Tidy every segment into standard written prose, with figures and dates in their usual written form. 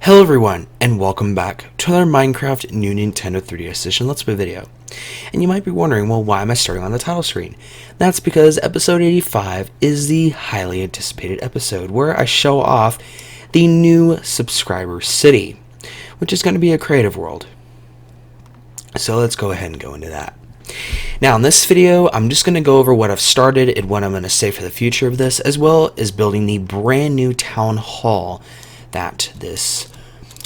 Hello everyone, and welcome back to another Minecraft New Nintendo 3DS Edition Let's Play video. And you might be wondering, well, why am I starting on the title screen? That's because episode 85 is the highly anticipated episode where I show off the new subscriber city, which is going to be a creative world. So let's go ahead and go into that. Now in this video, I'm just going to go over what I've started and what I'm going to say for the future of this, as well as building the brand new town hall that this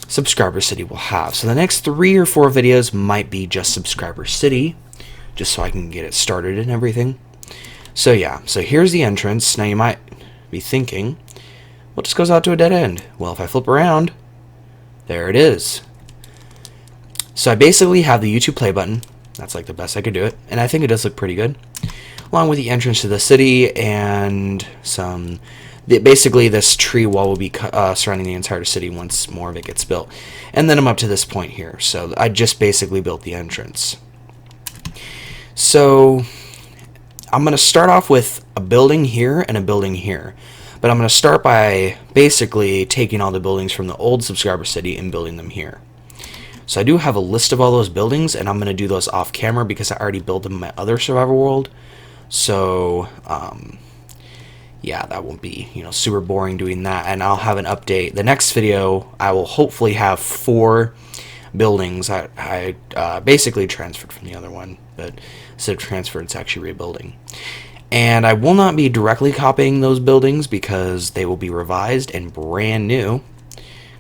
subscriber city will have. So the next 3 or 4 videos might be just subscriber city, just so I can get it started and everything. So yeah, so here's the entrance. Now you might be thinking, well, it just goes out to a dead end. Well, if I flip around, there it is. So I basically have the YouTube play button. That's like the best I could do it, and I think it does look pretty good, along with the entrance to the city and some. Basically, this tree wall will be surrounding the entire city once more of it gets built. And then I'm up to this point here. So I just basically built the entrance. So I'm going to start off with a building here and a building here. But I'm going to start by basically taking all the buildings from the old subscriber city and building them here. So I do have a list of all those buildings, and I'm going to do those off camera because I already built them in my other survival world. So, yeah, that won't be, super boring doing that. And I'll have an update. The next video, I will hopefully have 4 buildings. I basically transferred from the other one, but instead of transferred, it's actually rebuilding. And I will not be directly copying those buildings because they will be revised and brand new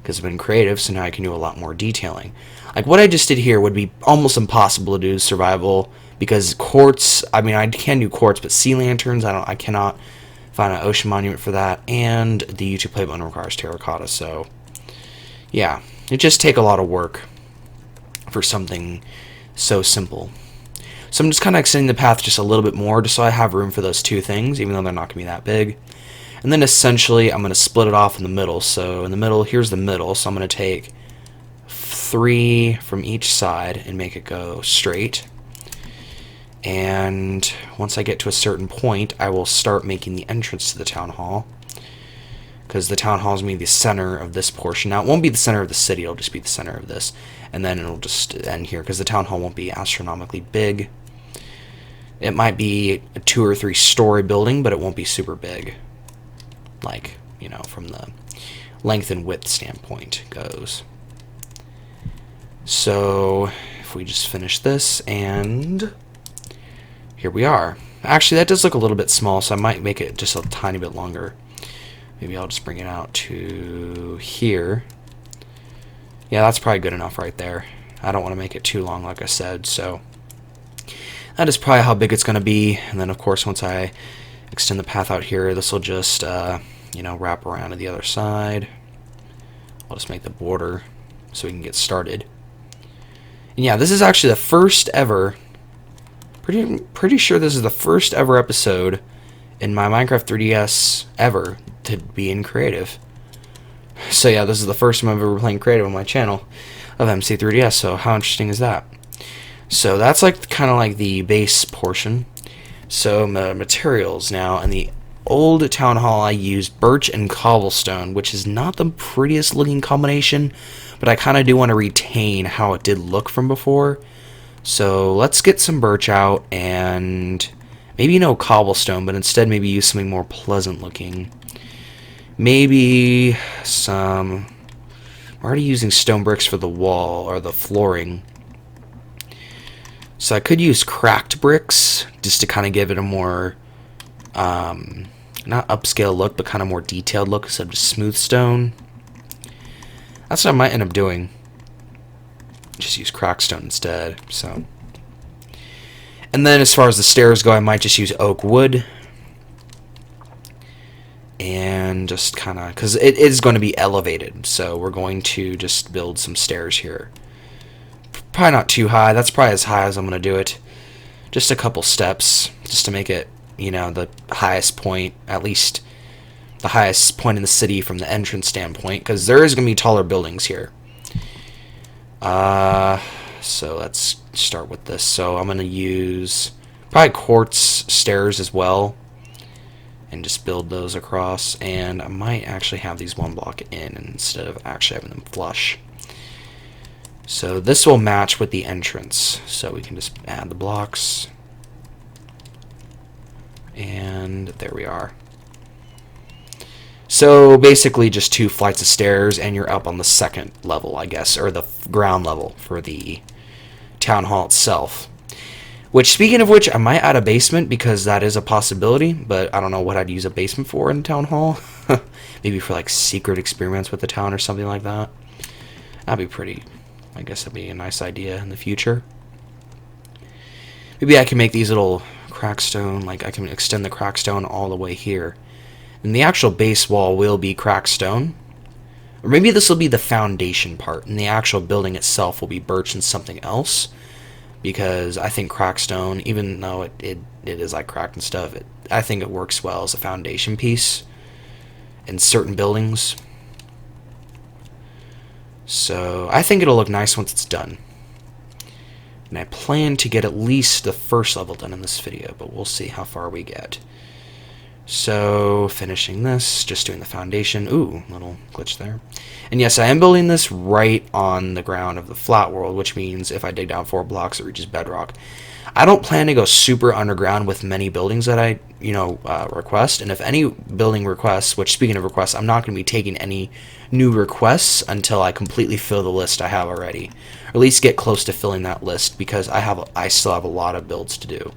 because I've been creative, so now I can do a lot more detailing. Like what I just did here would be almost impossible to do survival because quartz, I mean, I can do quartz, but sea lanterns, I cannot find an ocean monument for that, and the YouTube play button requires terracotta, so yeah, it just take a lot of work for something so simple. So I'm just kind of extending the path just a little bit more, just so I have room for those 2 things, even though they're not going to be that big. And then essentially, I'm going to split it off in the middle. So in the middle, here's the middle, so I'm going to take 3 from each side and make it go straight. And once I get to a certain point, I will start making the entrance to the town hall, because the town hall is going to be the center of this portion. Now, it won't be the center of the city, it'll just be the center of this, and then it'll just end here, because the town hall won't be astronomically big. It might be a 2 or 3 story building, but it won't be super big, like, from the length and width standpoint goes. So, if we just finish this, and here we are. Actually, that does look a little bit small, so I might make it just a tiny bit longer. Maybe I'll just bring it out to here. Yeah, that's probably good enough right there. I don't want to make it too long, like I said, so that is probably how big it's going to be. And then, of course, once I extend the path out here, this will just, wrap around to the other side. I'll just make the border so we can get started. And yeah, this is actually the first ever... Pretty sure this is the first ever episode in my Minecraft 3DS ever to be in creative. So yeah, this is the first time I've ever playing creative on my channel of MC3DS, so how interesting is that? So that's like kind of like the base portion. So materials now, in the old town hall I used birch and cobblestone, which is not the prettiest looking combination, but I kind of do want to retain how it did look from before. So let's get some birch out and maybe no cobblestone, but instead maybe use something more pleasant looking. Maybe some... I'm already using stone bricks for the wall or the flooring. So I could use cracked bricks just to kind of give it a more, not upscale look, but kind of more detailed look instead of just smooth stone. That's what I might end up doing. Just use crackstone instead. So, and then as far as the stairs go, I might just use oak wood, and just kind of, because it is going to be elevated, so we're going to just build some stairs here. Probably not too high. That's probably as high as I'm going to do it. Just a couple steps, just to make it, the highest point, at least the highest point in the city from the entrance standpoint, because there is going to be taller buildings here. So let's start with this. So I'm going to use probably quartz stairs as well. and just build those across. And I might actually have these one block in instead of actually having them flush. So this will match with the entrance. So we can just add the blocks. And there we are. So basically just 2 flights of stairs and you're up on the 2nd level, I guess, or the ground level for the town hall itself. Which, speaking of which, I might add a basement because that is a possibility, but I don't know what I'd use a basement for in town hall. Maybe for like secret experiments with the town or something like that. That'd be pretty, I guess that'd be a nice idea in the future. Maybe I can make these little crackstone, like I can extend the crackstone all the way here. And the actual base wall will be crackstone. Or maybe this will be the foundation part, and the actual building itself will be birch and something else. Because I think crackstone, even though it is like cracked and stuff, I think it works well as a foundation piece in certain buildings. So I think it'll look nice once it's done. And I plan to get at least the 1st level done in this video, but we'll see how far we get. So, finishing this, just doing the foundation. Ooh, little glitch there. And yes, I am building this right on the ground of the flat world, which means if I dig down 4 blocks, it reaches bedrock. I don't plan to go super underground with many buildings that I, request. And if any building requests, which speaking of requests, I'm not going to be taking any new requests until I completely fill the list I have already. Or at least get close to filling that list, because I still have a lot of builds to do.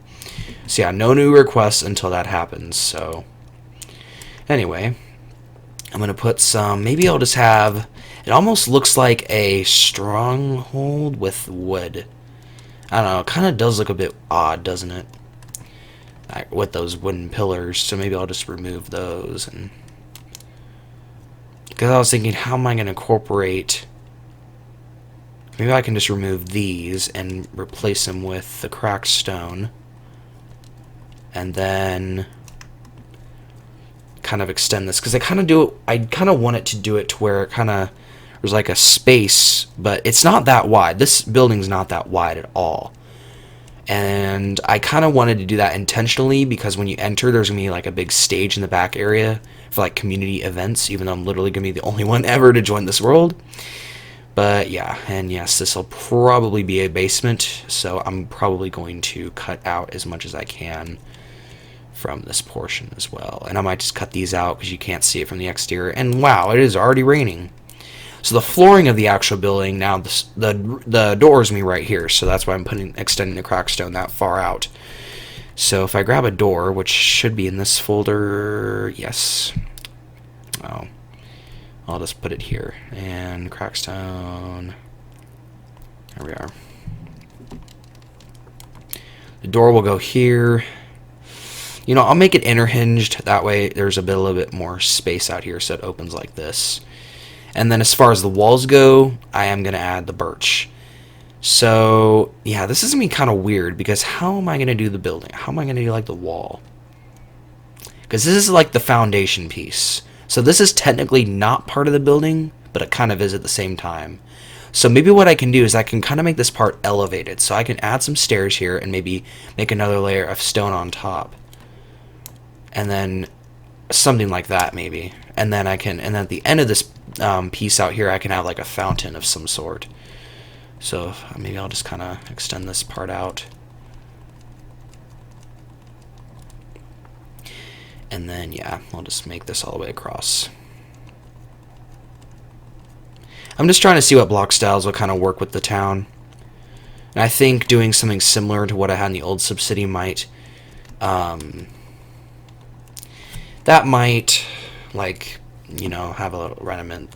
So yeah, no new requests until that happens. So anyway, I'm going to put some, maybe I'll just have, it almost looks like a stronghold with wood. I don't know, it kind of does look a bit odd, doesn't it? With those wooden pillars, so maybe I'll just remove those. And because I was thinking, how am I going to incorporate, maybe I can just remove these and replace them with the cracked stone. And then kind of extend this, because I kind of want it to do it to where it kind of, there's like a space, but it's not that wide. This building's not that wide at all. And I kind of wanted to do that intentionally, because when you enter, there's going to be like a big stage in the back area for like community events, even though I'm literally going to be the only one ever to join this world. But yeah, and yes, this will probably be a basement, so I'm probably going to cut out as much as I can from this portion as well. And I might just cut these out because you can't see it from the exterior. And wow, it is already raining. So the flooring of the actual building, now the door is me right here, so that's why I'm extending the crackstone that far out. So if I grab a door, which should be in this folder, yes. Oh, I'll just put it here. And crackstone, there we are. The door will go here. I'll make it inner hinged, that way there's a little bit more space out here, so it opens like this. And then as far as the walls go, I am going to add the birch. So, yeah, this is going to be kind of weird, because how am I going to do the building? How am I going to do, like, the wall? Because this is, like, the foundation piece. So this is technically not part of the building, but it kind of is at the same time. So maybe what I can do is I can kind of make this part elevated. So I can add some stairs here and maybe make another layer of stone on top. And then something like that, maybe. And then and then at the end of this piece out here, I can have like a fountain of some sort. So maybe I'll just kind of extend this part out. And then, yeah, I'll just make this all the way across. I'm just trying to see what block styles will kind of work with the town. And I think doing something similar to what I had in the old SimCity might, that might, like, have a random,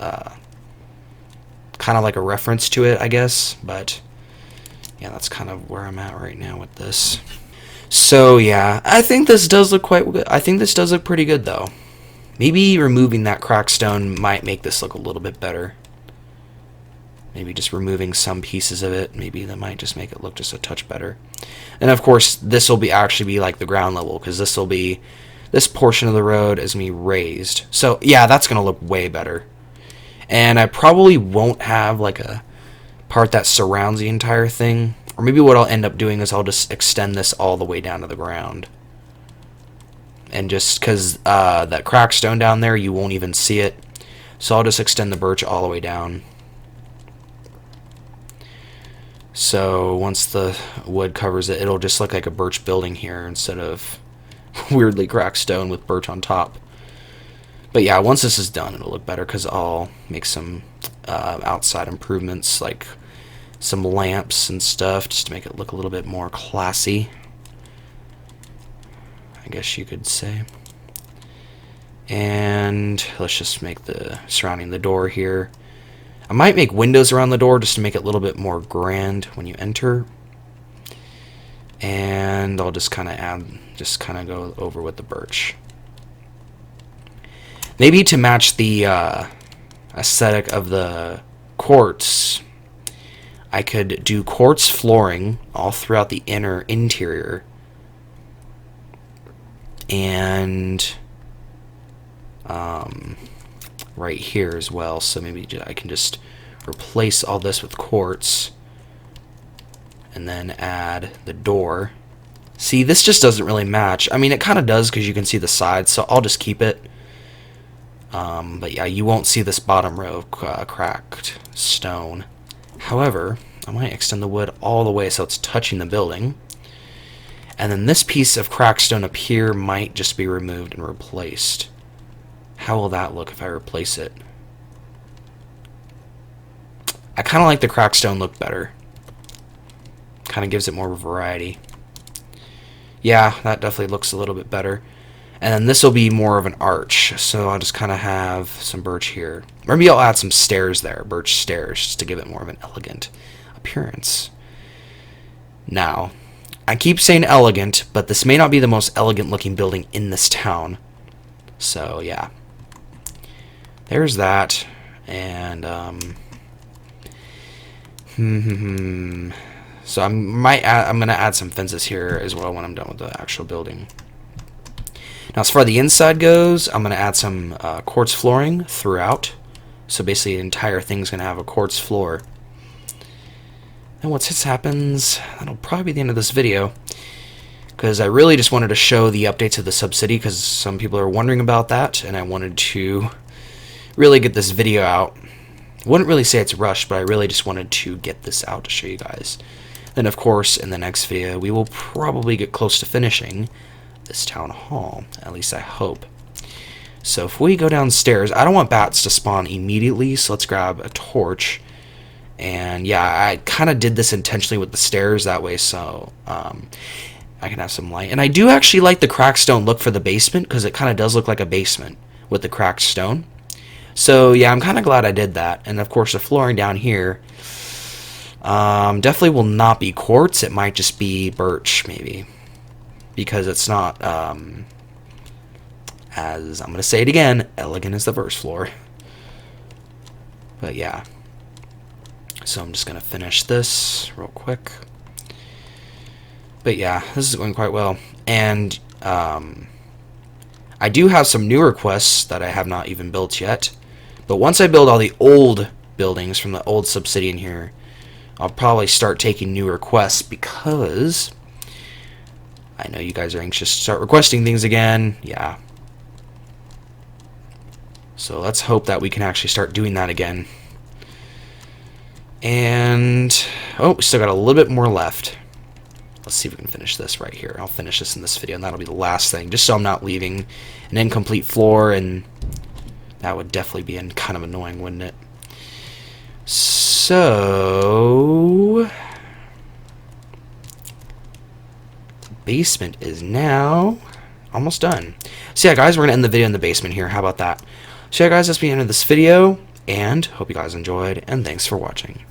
kind of like a reference to it, I guess. But, yeah, that's kind of where I'm at right now with this. So, yeah, I think this does look quite good. I think this does look pretty good, though. Maybe removing that crackstone might make this look a little bit better. Maybe just removing some pieces of it. Maybe that might just make it look just a touch better. And, of course, this will actually be like the ground level, because this will be... This portion of the road is me raised. So, yeah, that's going to look way better. And I probably won't have, like, a part that surrounds the entire thing. Or maybe what I'll end up doing is I'll just extend this all the way down to the ground. And just because that cracked stone down there, you won't even see it. So I'll just extend the birch all the way down. So once the wood covers it, it'll just look like a birch building here instead of weirdly cracked stone with birch on top. But yeah, once this is done, it'll look better because I'll make some outside improvements, like some lamps and stuff, just to make it look a little bit more classy, I guess you could say. And let's just make the surrounding the door here. I might make windows around the door just to make it a little bit more grand when you enter. And I'll just kind of go over with the birch. Maybe to match the aesthetic of the quartz, I could do quartz flooring all throughout the interior. And right here as well, so maybe I can just replace all this with quartz and then add the door. See, this just doesn't really match. I mean, it kind of does because you can see the sides, so I'll just keep it. But yeah, you won't see this bottom row of cracked stone. However, I might extend the wood all the way so it's touching the building. And then this piece of cracked stone up here might just be removed and replaced. How will that look if I replace it? I kind of like the cracked stone look better. Kind of gives it more variety. Yeah, that definitely looks a little bit better. And then this will be more of an arch, so I'll just kind of have some birch here. Maybe I'll add some stairs there, birch stairs, just to give it more of an elegant appearance. Now, I keep saying elegant, but this may not be the most elegant looking building in this town. So, yeah. There's that. And, so I'm going to add some fences here as well when I'm done with the actual building. Now, as far as the inside goes, I'm going to add some quartz flooring throughout. So basically, the entire thing's going to have a quartz floor. And once this happens, that'll probably be the end of this video. Because I really just wanted to show the updates of the Subcity, because some people are wondering about that, and I wanted to really get this video out. I wouldn't really say it's rushed, but I really just wanted to get this out to show you guys. Then, of course, in the next video, we will probably get close to finishing this town hall. At least I hope. So if we go downstairs, I don't want bats to spawn immediately, so let's grab a torch. And yeah, I kind of did this intentionally with the stairs that way, so I can have some light. And I do actually like the cracked stone look for the basement, because it kind of does look like a basement with the cracked stone. So yeah, I'm kind of glad I did that. And of course, the flooring down here definitely will not be quartz. It might just be birch, maybe, because it's not, as I'm going to say it again, elegant as the first floor. But yeah. So I'm just going to finish this real quick. But yeah, this is going quite well. And I do have some new requests that I have not even built yet. But once I build all the old buildings from the old Subcity here, I'll probably start taking new requests, because I know you guys are anxious to start requesting things again. Yeah. So let's hope that we can actually start doing that again. And, oh, we still got a little bit more left. Let's see if we can finish this right here. I'll finish this in this video, and that'll be the last thing, just so I'm not leaving an incomplete floor, and that would definitely be kind of annoying, wouldn't it? So, the basement is now almost done. So yeah, guys, we're going to end the video in the basement here. How about that? So yeah, guys, that's the end of this video, and hope you guys enjoyed, and thanks for watching.